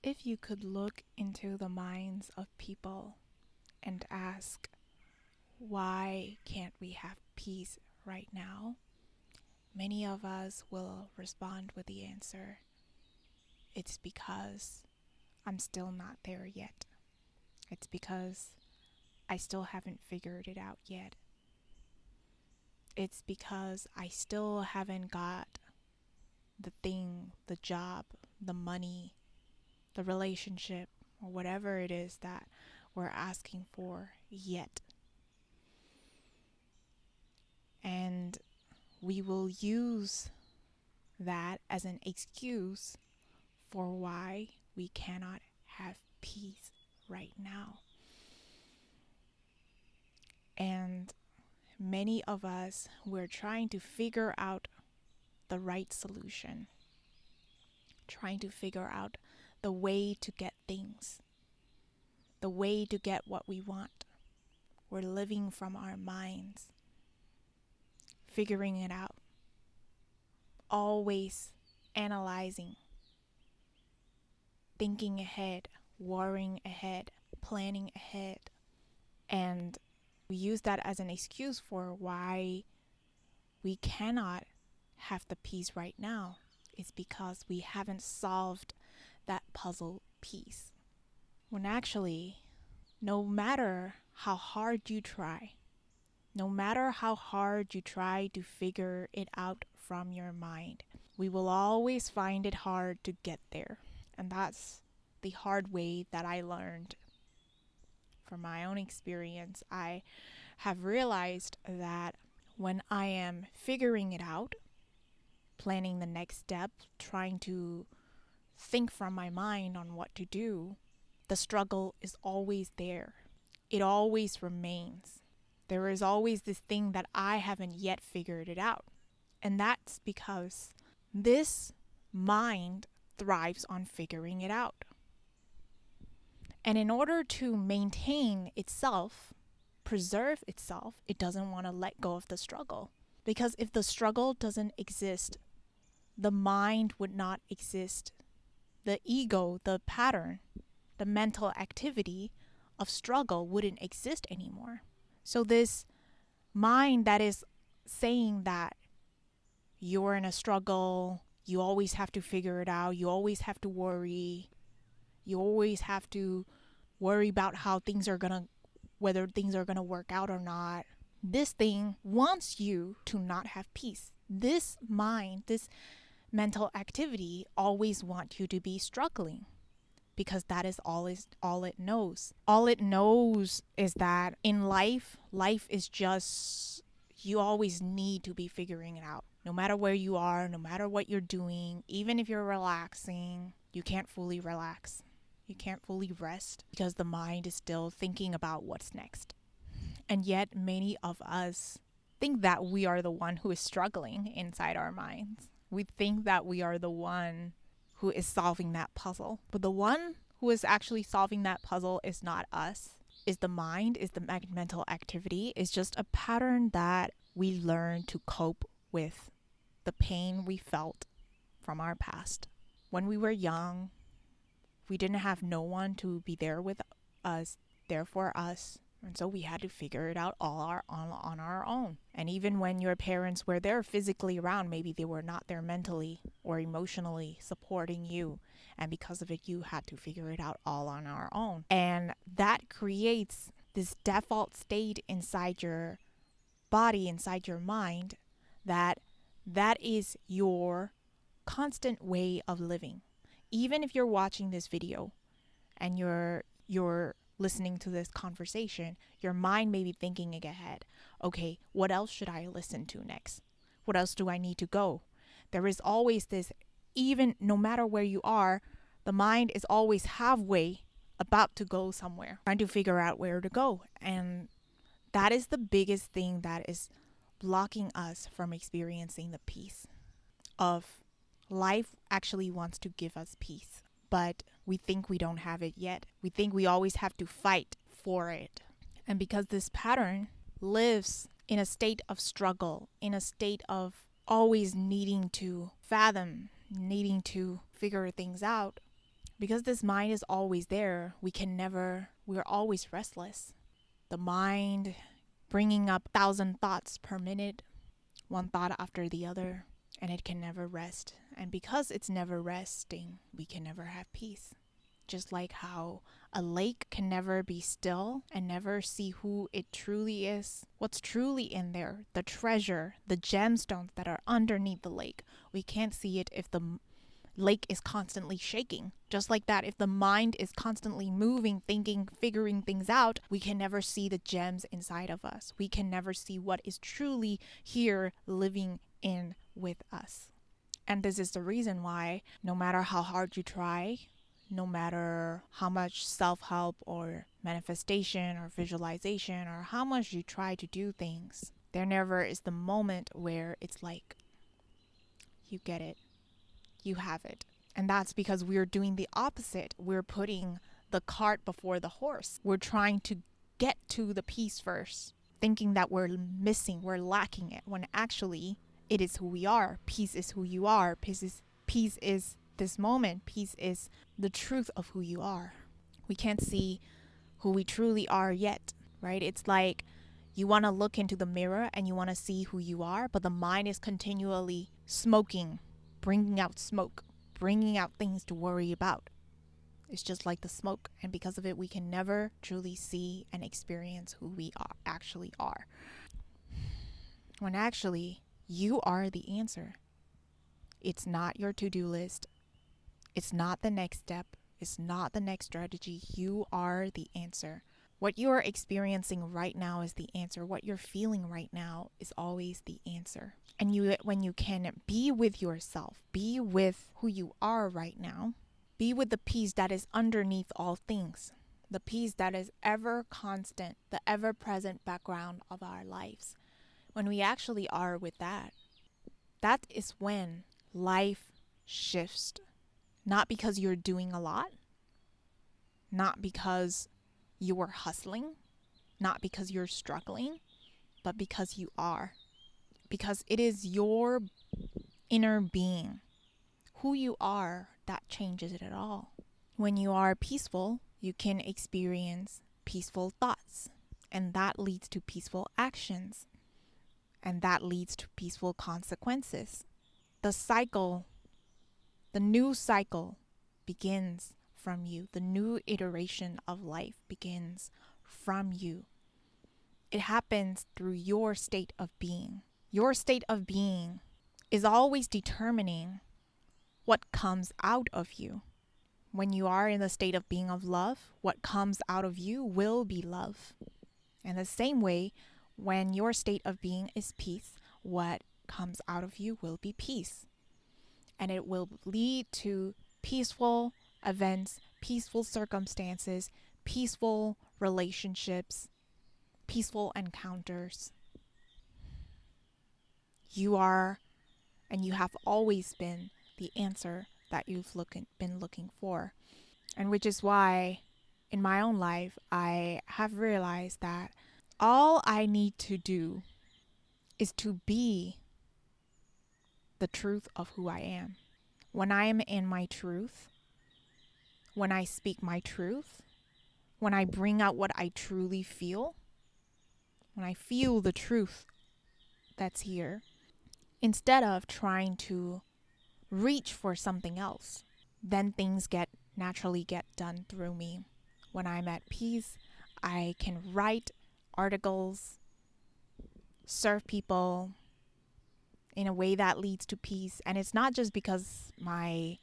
If you could look into the minds of people and ask, why can't we have peace right now? Many of us will respond with the answer, it's because I'm still not there yet. It's because I still haven't figured it out yet. It's because I still haven't got the thing, the job, the money, the relationship, or whatever it is that we're asking for yet. And we will use that as an excuse for why we cannot have peace right now. And many of us, we're trying to figure out the right solution, trying to figure out the way to get things, the way to get what we want. We're living from our minds, figuring it out, always analyzing, thinking ahead, worrying ahead, planning ahead. And we use that as an excuse for why we cannot have the peace right now. It's because we haven't solved that puzzle piece. When actually, no matter how hard you try, no matter how hard you try to figure it out from your mind, we will always find it hard to get there. And that's the hard way that I learned. From my own experience, I have realized that when I am figuring it out, planning the next step, trying to think from my mind on what to do, the struggle is always there. It always remains. There is always this thing that I haven't yet figured it out. And that's because this mind thrives on figuring it out. And in order to maintain itself, preserve itself, it doesn't want to let go of the struggle. Because if the struggle doesn't exist, the mind would not exist. The ego, the pattern, the mental activity of struggle wouldn't exist anymore. So this mind that is saying that you're in a struggle, you always have to figure it out, you always have to worry, you always have to worry about whether things are gonna work out or not. This thing wants you to not have peace. This mind, this mental activity always wants you to be struggling, because that is all it knows. All it knows is that in life is just, you always need to be figuring it out. No matter where you are, no matter what you're doing, even if you're relaxing, you can't fully relax. You can't fully rest because the mind is still thinking about what's next. And yet many of us think that we are the one who is struggling inside our minds. We think that we are the one who is solving that puzzle. But the one who is actually solving that puzzle is not us. Is the mind, is the mental activity, is just a pattern that we learn to cope with the pain we felt from our past. When we were young, we didn't have no one to be there with us, there for us. And so we had to figure it out on our own. And even when your parents were there physically around, maybe they were not there mentally or emotionally supporting you. And because of it, you had to figure it out all on our own. And that creates this default state inside your body, inside your mind, that is your constant way of living. Even if you're watching this video and you're listening to this conversation, your mind may be thinking ahead. Okay, what else should I listen to next? What else do I need to go? There is always this, even no matter where you are, the mind is always halfway about to go somewhere, trying to figure out where to go. And that is the biggest thing that is blocking us from experiencing the peace of life. Actually wants to give us peace, but we think we don't have it yet. We think we always have to fight for it. And because this pattern lives in a state of struggle, in a state of always needing to fathom, needing to figure things out, Because this mind is always there, we're always restless. The mind bringing up 1,000 thoughts per minute, one thought after the other, and it can never rest. And because it's never resting, we can never have peace. Just like how a lake can never be still and never see who it truly is, what's truly in there, the treasure, the gemstones that are underneath the lake. We can't see it if the lake is constantly shaking. Just like that, if the mind is constantly moving, thinking, figuring things out, we can never see the gems inside of us. We can never see what is truly here living in with us. And this is the reason why no matter how hard you try, no matter how much self-help or manifestation or visualization or how much you try to do things, there never is the moment where it's like, you get it. You have it. And that's because we're doing the opposite. We're putting the cart before the horse. We're trying to get to the peace first, thinking that we're lacking it, when actually it is who we are. Peace is who you are. Peace is this moment. Peace is the truth of who you are. We can't see who we truly are yet, right? It's like you want to look into the mirror and you want to see who you are, but the mind is continually smoking, bringing out smoke, bringing out things to worry about. It's just like the smoke, and because of it, we can never truly see and experience who we actually are. When actually, you are the answer. It's not your to-do list. It's not the next step. It's not the next strategy. You are the answer. What you are experiencing right now is the answer. What you're feeling right now is always the answer. And when you can be with yourself, be with who you are right now, be with the peace that is underneath all things, the peace that is ever constant, the ever present background of our lives. When we actually are with that, that is when life shifts. Not because you're doing a lot, not because you are hustling, not because you're struggling, but because you are. Because it is your inner being, who you are, that changes it at all. When you are peaceful, you can experience peaceful thoughts, and that leads to peaceful actions, and that leads to peaceful consequences. The new cycle begins from you. The new iteration of life begins from you. It happens through your state of being. Your state of being is always determining what comes out of you. When you are in the state of being of love, what comes out of you will be love. And the same way, when your state of being is peace, what comes out of you will be peace. And it will lead to peaceful events, peaceful circumstances, peaceful relationships, peaceful encounters. You are, and you have always been, the answer that you've been looking for. And which is why in my own life, I have realized that all I need to do is to be the truth of who I am. When I am in my truth, when I speak my truth, when I bring out what I truly feel, when I feel the truth that's here, instead of trying to reach for something else, then things naturally get done through me. When I'm at peace, I can write articles, serve people in a way that leads to peace. And it's not just because my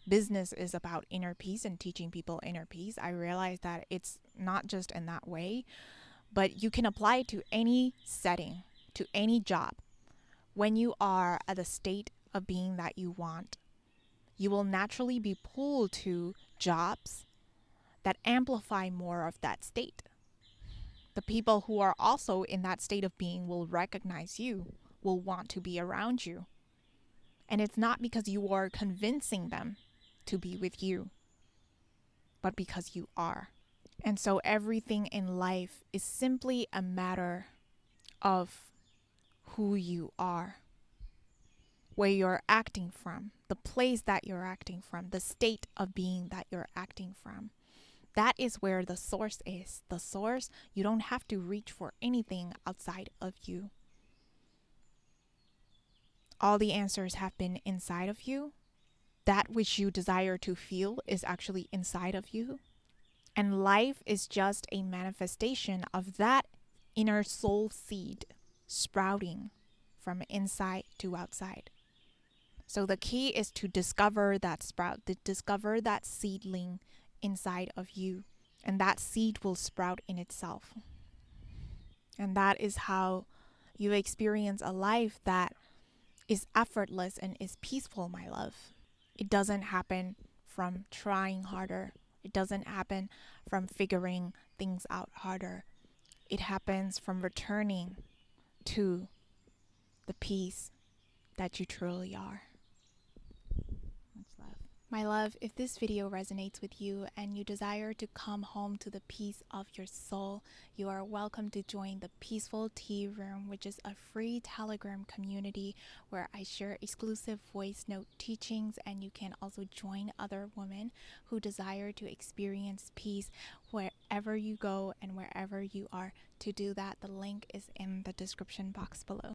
business is about inner peace and teaching people inner peace. I realize that it's not just in that way, but you can apply it to any setting, to any job. When you are at the state of being that you want, you will naturally be pulled to jobs that amplify more of that state. The people who are also in that state of being will recognize you, will want to be around you. And it's not because you are convincing them to be with you, but because you are. And so everything in life is simply a matter of who you are. where you're acting from, the place that you're acting from, the state of being that you're acting from. That is where the source is. The source, you don't have to reach for anything outside of you. All the answers have been inside of you. That which you desire to feel is actually inside of you. And life is just a manifestation of that inner soul seed sprouting from inside to outside. So the key is to discover that sprout, to discover that seedling inside of you. And that seed will sprout in itself. And that is how you experience a life that is effortless and is peaceful, my love. It doesn't happen from trying harder. It doesn't happen from figuring things out harder. It happens from returning to the peace that you truly are. Much love. My love, if this video resonates with you and you desire to come home to the peace of your soul, you are welcome to join the Peaceful Tea Room, which is a free Telegram community where I share exclusive voice note teachings, and you can also join other women who desire to experience peace wherever you go and wherever you are. To do that, the link is in the description box below.